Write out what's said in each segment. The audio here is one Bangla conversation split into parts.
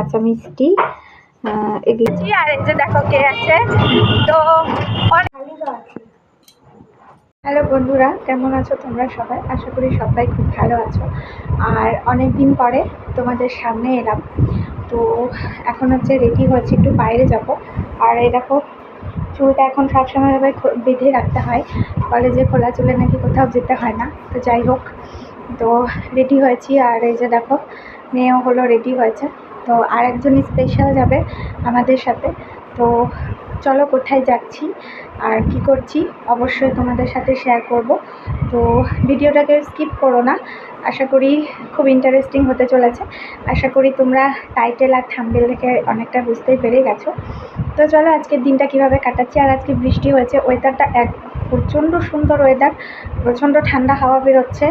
কাঁচা মিষ্টি এগুলো। আর এই যে দেখো কে আছে। তো হ্যালো বন্ধুরা, কেমন আছো তোমরা সবাই? আশা করি সবাই খুব ভালো আছো। আর অনেক দিন পরে তোমাদের সামনে এলাম। তো এখন হচ্ছে রেডি হচ্ছে, একটু বাইরে যাব। আর এই দেখো চুলটা এখন সবসময় এভাবে বেঁধে রাখতে হয়, কলেজে খোলা চুলে নাকি কোথাও যেতে হয় না। তো যাই হোক, তো রেডি হয়েছি। আর এই যে দেখো মেয়েও হলো রেডি হয়েছে। তো আর একজন স্পেশাল যাবে আমাদের সাথে। তো চলো কোথায় যাচ্ছি আর কি করছি অবশ্যই তোমাদের সাথে শেয়ার করব। তো ভিডিওটাকে স্কিপ করো না, আশা করি খুব ইন্টারেস্টিং হতে চলেছে। আশা করি তোমরা টাইটেল আর থাম্বনেল দেখে অনেকটা বুঝতেই পেরে গেছো। তো চলো আজকের দিনটা কিভাবে কাটাচ্ছি। আর আজকে বৃষ্টি হয়েছে, ওয়েদারটা প্রচণ্ড সুন্দর ওয়েদার, প্রচণ্ড ঠান্ডা হাওয়া বেরোচ্ছে।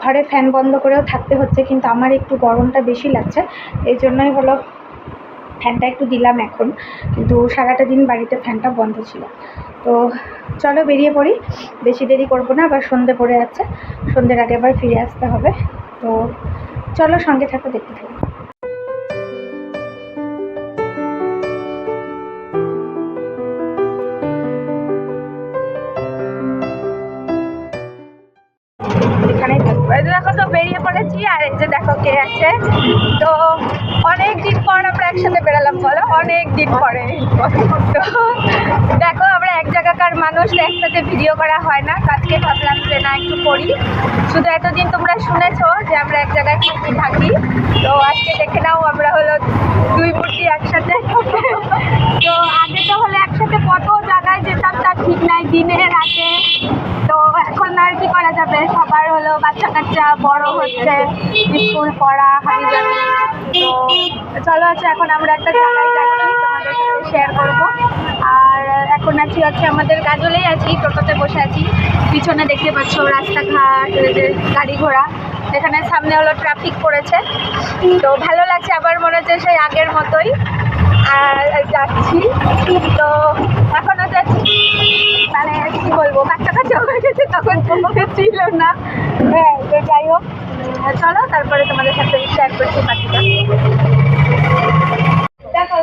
ঘরে ফ্যান বন্ধ করেও থাকতে হচ্ছে, কিন্তু আমার একটু গরমটা বেশি লাগছে, এই জন্যই হলো ফ্যানটা একটু দিলাম এখন, কিন্তু সারাটা দিন বাড়িতে ফ্যানটা বন্ধ ছিল। তো চলো বেরিয়ে পড়ি, বেশি দেরি করবো না, আবার সন্ধে পড়ে যাচ্ছে, সন্ধ্যের আগে আবার ফিরে আসতে হবে। তো চলো সঙ্গে থাকো, দেখতে থাকো। এখানেই থাকবো। এই যে দেখো তো বেরিয়ে পড়েছি। আর এই যে দেখো কে আছে। তো অনেক দিন পর আমরা একসাথে বেরালাম, বলো অনেক দিন পরে। তো দেখো আমরা এক জায়গাকার মানুষ, একসাথে ভিডিও করা হয় না। আজকে ভাবলাম যে না একটু করি। শুধু এতদিন তোমরা শুনেছো যে আমরা এক জায়গায় থাকি, তো আজকে দেখে নাও আমরা হলো দুই মূর্তি একসাথে। তো আগে তো হলো একসাথে কত জায়গায় যেতাম তার ঠিক নাই, দিনে রাতে। তো এখন আর কি করা যাবে, সবার হলো বাচ্চা কাচ্চা বড় হচ্ছে, স্কুল পড়া হাবি যাবে। তো চলো আছে এখন আমরা একটা জায়গায় যাচ্ছি, তোমাদের সাথে শেয়ার করবো। আর এখন আছি হচ্ছে আমাদের গাজলেই আছি, টোটোতে বসে আছি। পিছনে দেখতে পাচ্ছ রাস্তাঘাট, গাড়ি ঘোড়া। এখানে সামনে হলো ট্রাফিক পড়েছে, তো ভালো লাগছে, আবার মনে হচ্ছে সেই আগের মতোই। আর যাচ্ছি, তো এখনও যাচ্ছি, মানে কী বলবো, বাচ্চা কাচ্চা হয়ে গেছে, তখন তোমাকে ছিল না। হ্যাঁ, তো যাই হোক, চলো তারপরে তোমাদের সাথে শেয়ার করছি বাকিটা। দেখো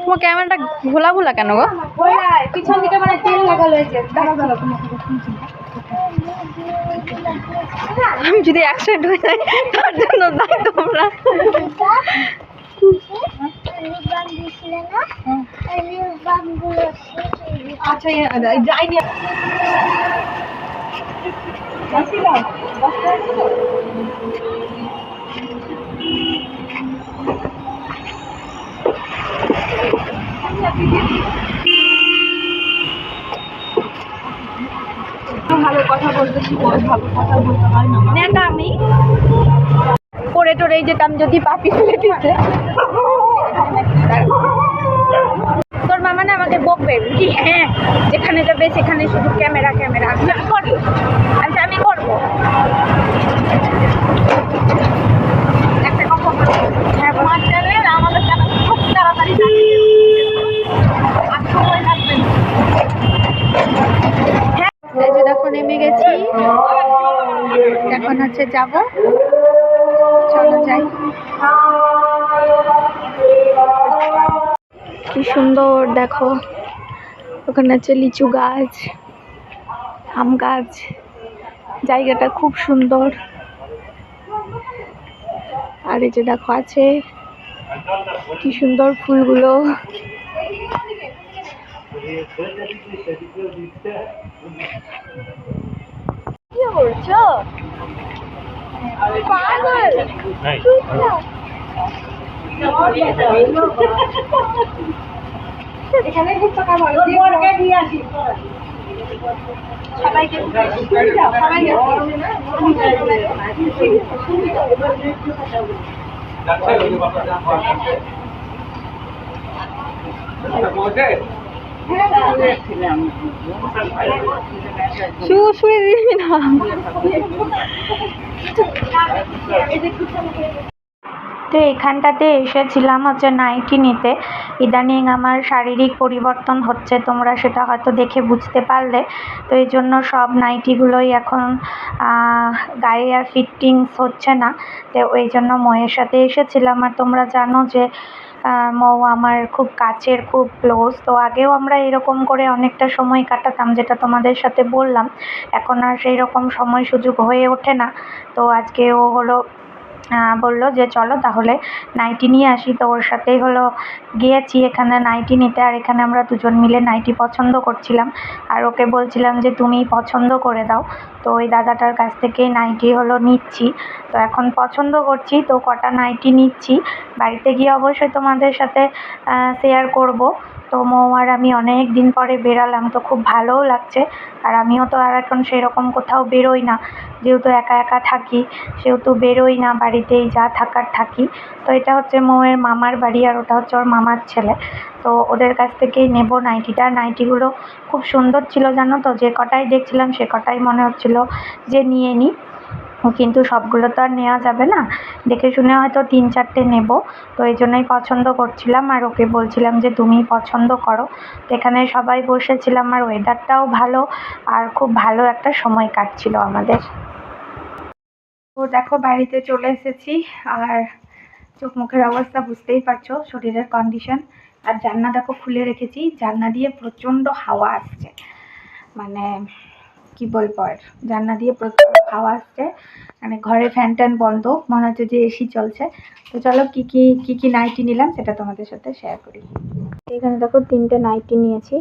তোমার ক্যামেরাটা ঘোলা ঘোলা কেন গো? পিছন দিকে মানে তেল লাগালো হয়েছে। আমি যদি অ্যাক্সিডেন্ট হয়ে যাই তার জন্য দায়ী তোমরা। আচ্ছা যাইনি। ভালো কথা বলতেছি, ভালো কথা বলতে হয় না। আমি পড়ে টরেই যেতাম যদি পাপি ফেলে দিতে। তোর মামা না আমাকে বকবে কি, হ্যাঁ যেখানে যাবে সেখানে শুধু ক্যামেরা ক্যামেরা। আমি করবো, আচ্ছা আমি করবো। একটা কথা বলবো, হ্যাঁ আমাদের কেন খুব তাড়াতাড়ি আর সময় লাগবে না। এই যে দেখো নেমে গেছি, এখন হচ্ছে যাব, চলো যাই। কি সুন্দর দেখো, ওখানে আছে লিচু গাছ, আম গাছ, জায়গাটা খুব সুন্দর। আর এই যে দেখো আছে কি সুন্দর ফুলগুলো। কি করছো পাগল? এখানে দিয়ে আসি সবাইকে, শুয়ে দিবি না। তো এখানটাতে এসেছিলাম হচ্ছে নাইটি নিতে। ইদানিং আমার শারীরিক পরিবর্তন হচ্ছে, তোমরা সেটা হয়তো দেখে বুঝতে পারলে। তো এই জন্য সব নাইটিগুলোই এখন গায়ে আর ফিটিংস হচ্ছে না। তো ওই জন্য ময়ের সাথে এসেছিলাম। আর তোমরা জানো যে মৌ আমার খুব কাছের, খুব ক্লোজ। তো আগেও আমরা এরকম করে অনেকটা সময় কাটাতাম, যেটা তোমাদের সাথে বললাম। এখন আর সেই রকম সময় সুযোগ হয়ে ওঠে না। তো আজকে ও হলো বললো যে চলো তাহলে নাইটি নিয়ে আসি। তো ওর সাথেই হলো গিয়েছি এখানে নাইটি নিতে। আর এখানে আমরা দুজন মিলে নাইটি পছন্দ করছিলাম, আর ওকে বলছিলাম যে তুমিই পছন্দ করে দাও। তো ওই দাদাটার কাছ থেকেই নাইটি হলো নিচ্ছি। তো এখন পছন্দ করছি, তো কটা নাইটি নিচ্ছি। বাড়িতে গিয়ে অবশ্যই তোমাদের সাথে শেয়ার করব। তো মৌ আর আমি অনেক দিন পরে বেরালাম, তো খুব ভালোও লাগছে। আর আমিও তো আর এখন সেরকম কোথাও বেরোই না, যেহেতু একা একা থাকি সেহেতু বেরোই না, বাড়িতেই যা থাকার থাকি। তো এটা হচ্ছে মৌয়ের মামার বাড়ি, আর ওটা হচ্ছে ওর মামার ছেলে। তো ওদের কাছ থেকেই নেব নাইটিটা। নাইটিগুলো খুব সুন্দর ছিল জানো তো, যে কটাই দেখছিলাম সে কটাই মনে হচ্ছিল যে নিয়ে নিই। কিন্তু সবগুলো তো আর নেওয়া যাবে না, দেখে শুনে হয়তো 3-4টে নেব। তো এই জন্যই পছন্দ করছিলাম, আর ওকে বলছিলাম যে তুমিই পছন্দ করো। তো এখানে সবাই বসেছিলাম, আর ওয়েদারটাও ভালো, আর খুব ভালো একটা সময় কাটছিল আমাদের। তো দেখো বাড়িতে চলে এসেছি, আর চোখ মুখের অবস্থা বুঝতেই পারছো, শরীরের কন্ডিশন। আর জানলা দেখো খুলে রেখেছি, জানলা দিয়ে প্রচণ্ড হাওয়া আসছে। মানে কি বলবো আর, জানলা দিয়ে প্রচণ্ড হাওয়া আসছে। মানে ঘরে ফ্যান ট্যান বন্ধ, মনে হচ্ছে যে এসি চলছে। তো চলো কি নাইটি নিলাম সেটা তোমাদের সাথে শেয়ার করি। এখানে দেখো 3টে নাইটি নিয়েছি।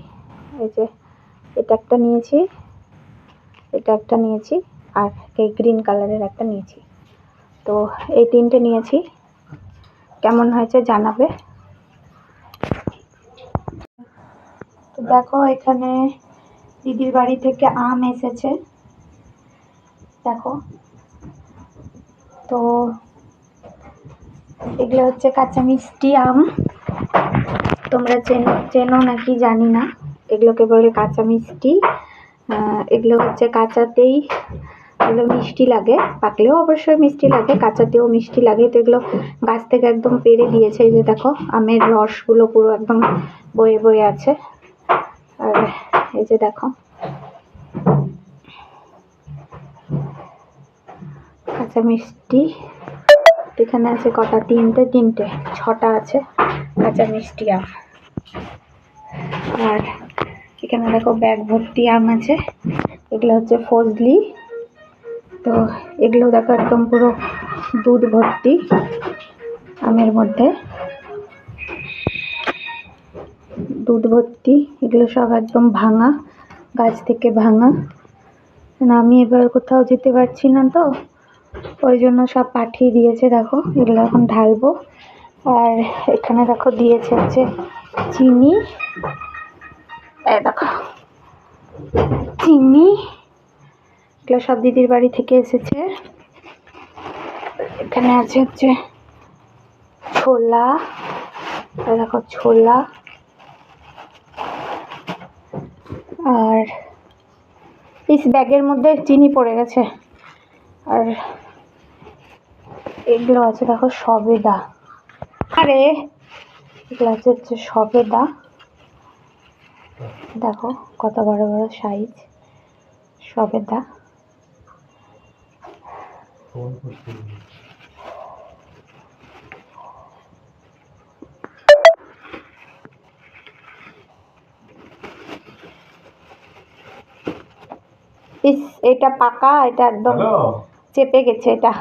এই যে এটা একটা নিয়েছি, এটা একটা নিয়েছি, আর এই গ্রিন কালারের একটা নিয়েছি। তো এই 3টে নিয়েছি, কেমন হয়েছে জানাবে। তো দেখো এখানে দিদির বাড়ি থেকে আম এসেছে, দেখো। তো এগুলো হচ্ছে কাঁচা মিষ্টি আম, তোমরা চেনো নাকি জানি না। এগুলোকে বলে কাঁচা মিষ্টি। এগুলো হচ্ছে কাঁচাতেই এগুলো মিষ্টি লাগে, পাকলেও অবশ্যই মিষ্টি লাগে, কাঁচাতেও মিষ্টি লাগে। তো এগুলো গাছ থেকে একদম পেড়ে দিয়েছে। এই যে দেখো আমের রসগুলো পুরো একদম বয়ে বয়ে আছে। আর এই যে দেখো কাঁচা মিষ্টি এখানে আছে কটা, 3টে 6টা আছে কাঁচা মিষ্টি আম। আর এখানে দেখো ব্যাগ ভর্তি আম আছে, এগুলো হচ্ছে ফজলি। তো এগুলো দেখো একদম পুরো দুধ ভর্তি আমের মধ্যে, দুধ ভর্তি। এগুলো সব একদম ভাঙা, গাছ থেকে ভাঙা। আমি এবার কোথাও যেতে পারছি না, তো ওই জন্য সব পাঠিয়ে দিয়েছে। দেখো এগুলো এখন ঢালবো। আর এখানে দেখো দিয়েছে হচ্ছে চিনি, দেখো চিনি, এগুলো সব দিদির বাড়ি থেকে এসেছে। এখানে আছে হচ্ছে ছোলা, দেখো ছোলা। আর এই ব্যাগের মধ্যে চিনি পড়ে গেছে। আর এগুলো আছে দেখো সবেদা, আরে এগুলো আছে হচ্ছে সবেদা, দেখো কত বড় বড় সাইজ সবেদা। এটা পাকা, এটা একদম চেপে গেছে। এটা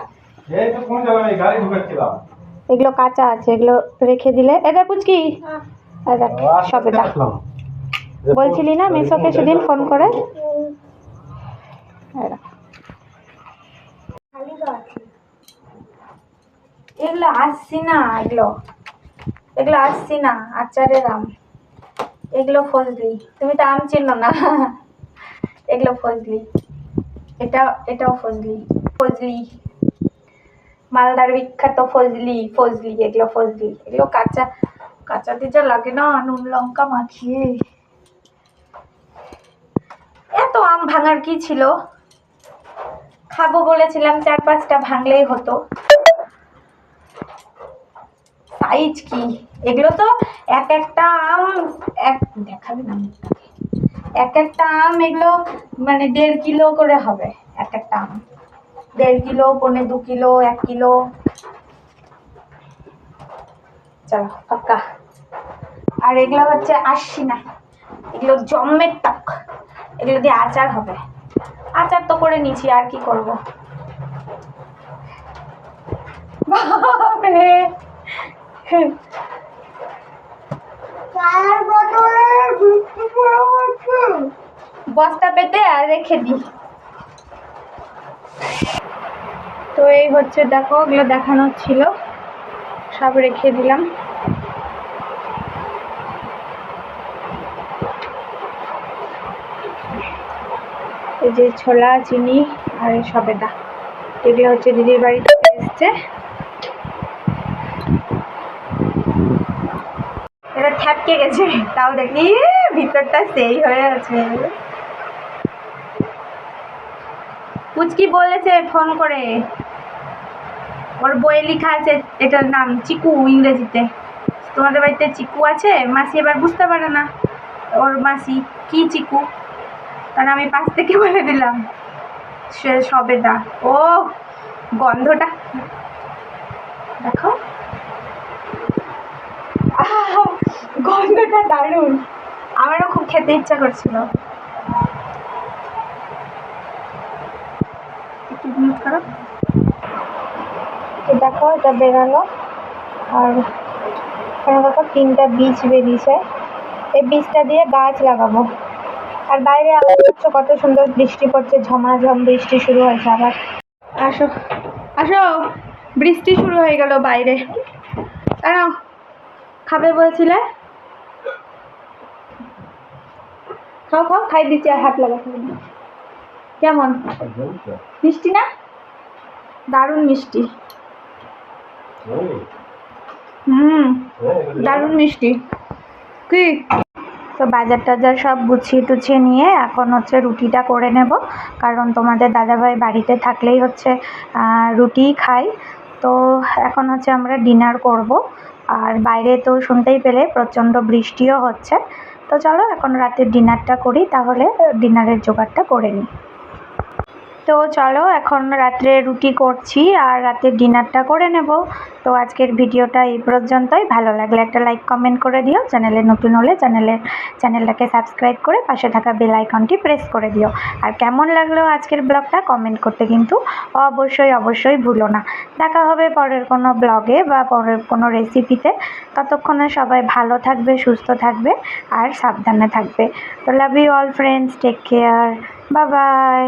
এগুলো কাঁচা আছে, এগুলো রেখে দিলে। এটা পুচকি সবেদা বলছিলি না মেসোকে সেদিন ফোন করে। এগুলো আসছি না, এগুলো আসছি না, আচারের আম। এগুলো ফজলি, তুমি তো আম চিনো না। এগুলো ফজলি, এটাও ফজলি। মালদার বিখ্যাত ফজলি। এগুলো ফজলি, এগুলো কাঁচাতে যা লাগে না নুন লঙ্কা মাখিয়ে। এত আম ভাঙার কি ছিল, খাবো বলেছিলাম 4-5টা ভাঙলেই হতো। সাইজ কি! এগুলো তো এক একটা আম দেখাবে না মুখটাকে। এক একটা আম এগুলো মানে 1.5 কিলো করে হবে। এক একটা আম 1.5 কিলো, 1.25 কিলো, 1 কিলো। চলো পাক্কা। আর এগুলো হচ্ছে আসছি না, এগুলো জম্মের টক, এগুলো দিয়ে আচার হবে। আচার তো করে নিয়েছি, আর কি করব। বাবারে, বস্তা পেতে আর রেখে দিই। তো এই হচ্ছে দেখো, ওগুলো দেখানোর ছিল, সব রেখে দিলাম। এই যে ছোলা, চিনি আর সবেদা, এগুলো হচ্ছে দিদির বাড়ি থেকে এসছে। এটা ঠ্যাপকে গেছে, তাও দেখি ভিতরটা সেই হয়ে আছে। পুচকি বলেছে ফোন করে, ওর বইয়ে লেখা আছে এটার নাম চিকু ইংরেজিতে। তোমাদের বাড়িতে চিকু আছে? মাসি এবার বুঝতে পারে না ওর মাসি কি চিকু, কারণ আমি পাশ থেকে বলে দিলাম সে সবেদা। ও গন্ধটা দেখো, গন্ধটা দারুণ, আমারও খুব খেতে ইচ্ছা করছিল। দেখো এটা বেরালো, আর এখানে দেখো 3টা বীজ বেরিয়েছে। এই বীজটা দিয়ে গাছ লাগাবো। আর বাইরে আবার কত সুন্দর বৃষ্টি পড়ছে, ঝমাঝম বৃষ্টি শুরু হয়েছে আবার। আসো আসো, বৃষ্টি শুরু হয়ে গেল বাইরে। কেন খাবে বলছিলে? খাও খাও, খাই দিচ্ছি, আর হাত লাগাতে হবে না। কেমন মিষ্টি না? দারুণ মিষ্টি। দারুণ মিষ্টি। কি তো বাজার টাজার সব গুছিয়ে টুছিয়ে নিয়ে এখন হচ্ছে রুটিটা করে নেব, কারণ তোমাদের দাদাভাই বাড়িতে থাকলেই হচ্ছে রুটিই খাই। তো এখন হচ্ছে আমরা ডিনার করব, আর বাইরে তো শুনতেই পেলে প্রচণ্ড বৃষ্টিও হচ্ছে। তো চলো এখন রাতের ডিনারটা করি, তাহলে ডিনারের জোগাড়টা করে নিই। তো চলো এখন রাত্রে রুটি করছি আর রাতের ডিনারটা করে নেব। তো আজকের ভিডিওটা এই পর্যন্তই। ভালো লাগলে একটা লাইক কমেন্ট করে দিও, চ্যানেলে নতুন হলে চ্যানেলটাকে সাবস্ক্রাইব করে পাশে থাকা বেল আইকনটি প্রেস করে দিও। আর কেমন লাগলো আজকের ব্লগটা কমেন্ট করতে কিন্তু অবশ্যই ভুলো না। দেখা হবে পরের কোনো ব্লগে বা পরের কোনো রেসিপিতে। ততক্ষণে সবাই ভালো থাকবে, সুস্থ থাকবে আর সাবধানে থাকবে। তো love you all friends, take care, bye by.